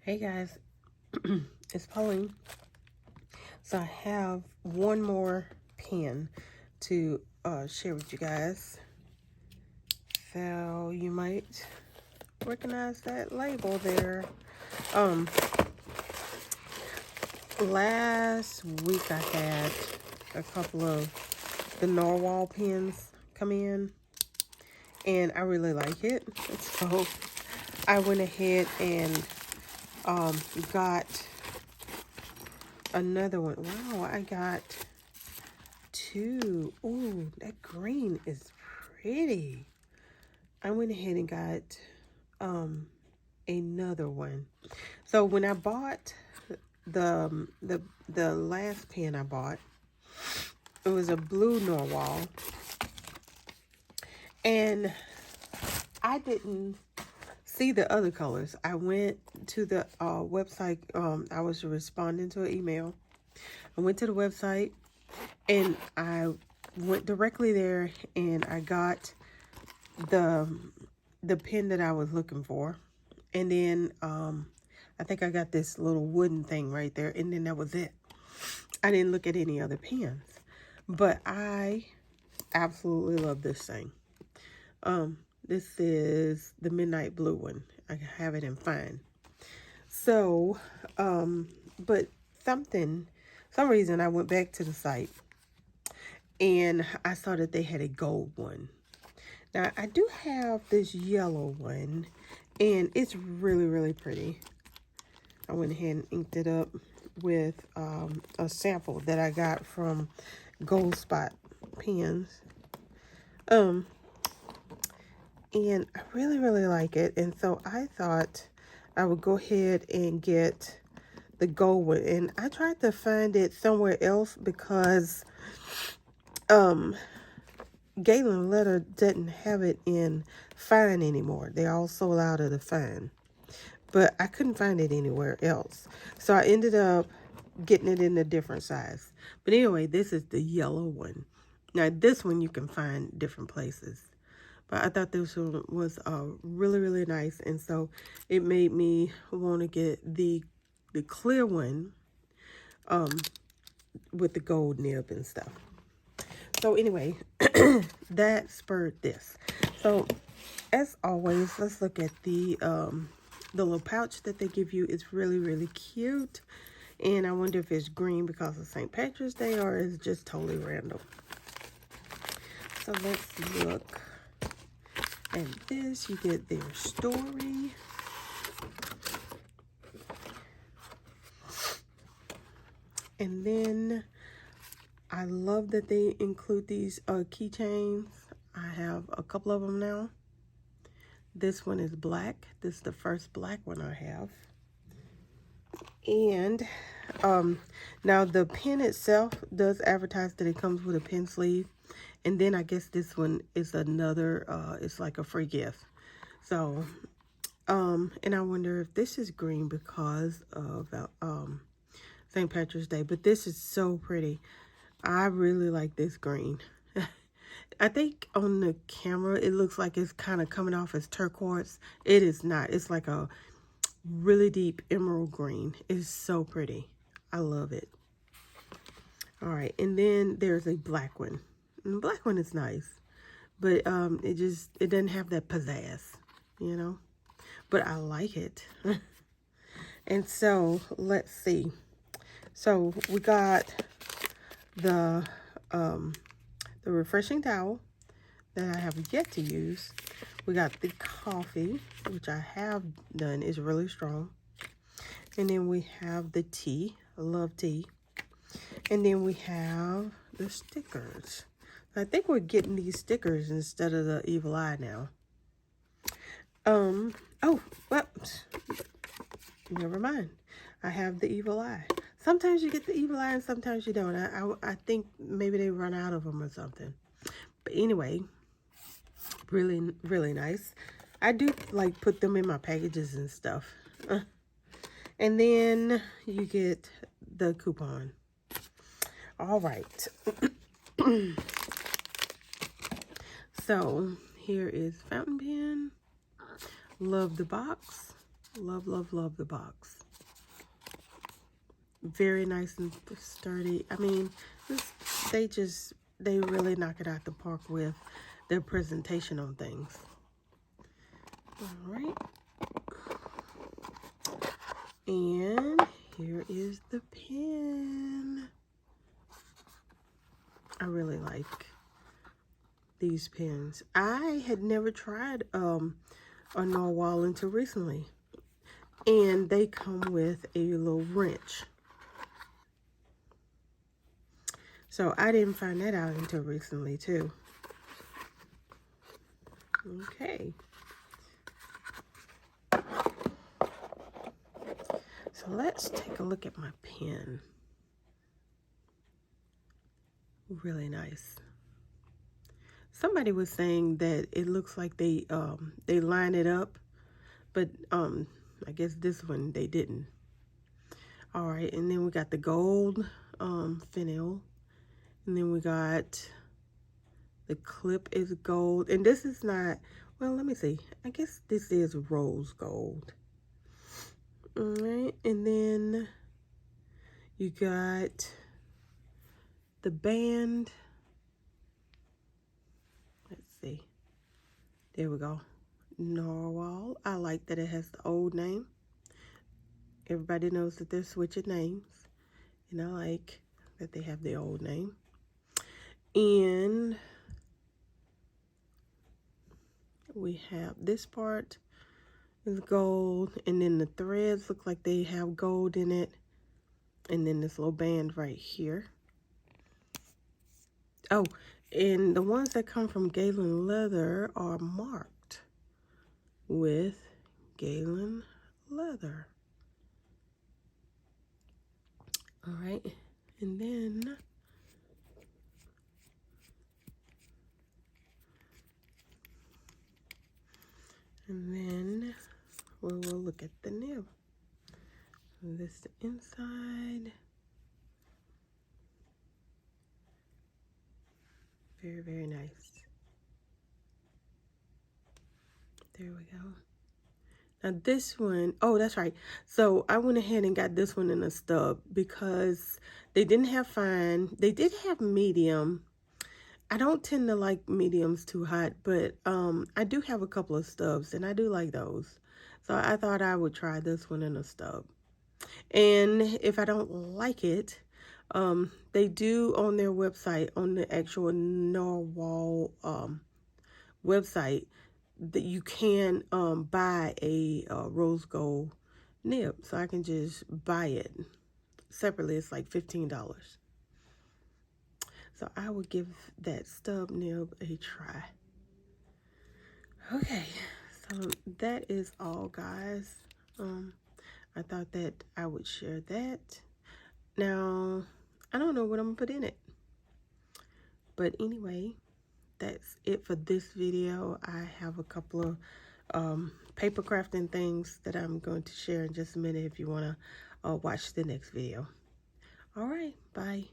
Hey guys, it's Pauline. So I have one more pen to share with you guys. So you might recognize that label there. Um, Last week I had a couple of the Narwhal pens come in, and I really like it. So I went ahead and got another one. Wow, I got two. Ooh, that green is pretty. I went ahead and got another one. So when I bought the last pen I bought, it was a blue Narwhal, and I didn't see the other colors. I went to the website. I was responding to an email. I went to the website and I went directly there, and I got the pen that I was looking for. And then I think I got this little wooden thing right there, and then that was it. I didn't look at any other pens, but I absolutely love this thing. This is the midnight blue one. I have it in fine. So but some reason I went back to the site and I saw that they had a gold one. Now I do have this yellow one, and it's really, really pretty. I went ahead and inked it up with a sample that I got from Gold Spot Pens. And I really, really like it. And so I thought I would go ahead and get the gold one. And I tried to find it somewhere else because Galen Letter didn't have it in fine anymore. They all sold out of the fine. But I couldn't find it anywhere else. So I ended up getting it in a different size. But anyway, this is the yellow one. Now, this one you can find different places. But I thought this one was really, really nice. And so it made me want to get the clear one with the gold nib and stuff. So anyway, that spurred this. So as always, let's look at the little pouch that they give you. It's really, really cute. And I wonder if it's green because of St. Patrick's Day or it's just totally random. So let's look at this. You get their story. And then I love that they include these keychains. I have a couple of them now. This one is black. This is the first black one I have. And now the pen itself does advertise that it comes with a pen sleeve. And then I guess this one is another, it's like a free gift. So, and I wonder if this is green because of St. Patrick's Day. But this is so pretty. I really like this green. I think on the camera, it looks like it's kind of coming off as turquoise. It is not. It's like a really deep emerald green. It's so pretty. I love it. All right, and then there's a black one. And the black one is nice, but it doesn't have that pizzazz, you know. But I like it. And so let's see. So we got the refreshing towel that I have yet to use. We got the coffee, which I have done, is really strong. And then we have the tea. I love tea. And then we have the stickers. I think we're getting these stickers instead of the evil eye now. Oh, well, never mind. I have the evil eye. Sometimes you get the evil eye and sometimes you don't. I think maybe they run out of them or something. But anyway, really, really nice. I do like put them in my packages and stuff. And then you get the coupon. All right. So here is fountain pen. Love the box. Love, love, love the box. Very nice and sturdy. I mean, they really knock it out the park with their presentation on things. All right. And here is the pen. I really like these pens. I had never tried a Narwhal until recently. And they come with a little wrench. So I didn't find that out until recently too. Okay. So let's take a look at my pen. Really nice. Somebody was saying that it looks like they line it up, but I guess this one they didn't. All right, and then we got the gold finial, and then we got the clip is gold, and this is not, well, let me see. I guess this is rose gold. All right, and then you got the band. Let's see. There we go. Narwhal. I like that it has the old name. Everybody knows that they're switching names, and I like that they have the old name. And we have this part is gold, and then the threads look like they have gold in it, and then this little band right here. Oh, and the ones that come from Galen leather are marked with Galen leather. All right, and then we will look at the nib. This is the inside. Very, very nice. There we go. Now this one, oh, that's right. So I went ahead and got this one in a stub because they didn't have fine. They did have medium. I don't tend to like mediums too hot, but I do have a couple of stubs, and I do like those. So I thought I would try this one in a stub. And if I don't like it, they do on their website, on the actual Narwhal website, that you can buy a rose gold nib. So I can just buy it separately. It's like $15. So I will give that stub nib a try. Okay, so that is all, guys. I thought that I would share that. Now, I don't know what I'm gonna put in it. But anyway, that's it for this video. I have a couple of paper crafting things that I'm going to share in just a minute if you wanna watch the next video. All right, bye.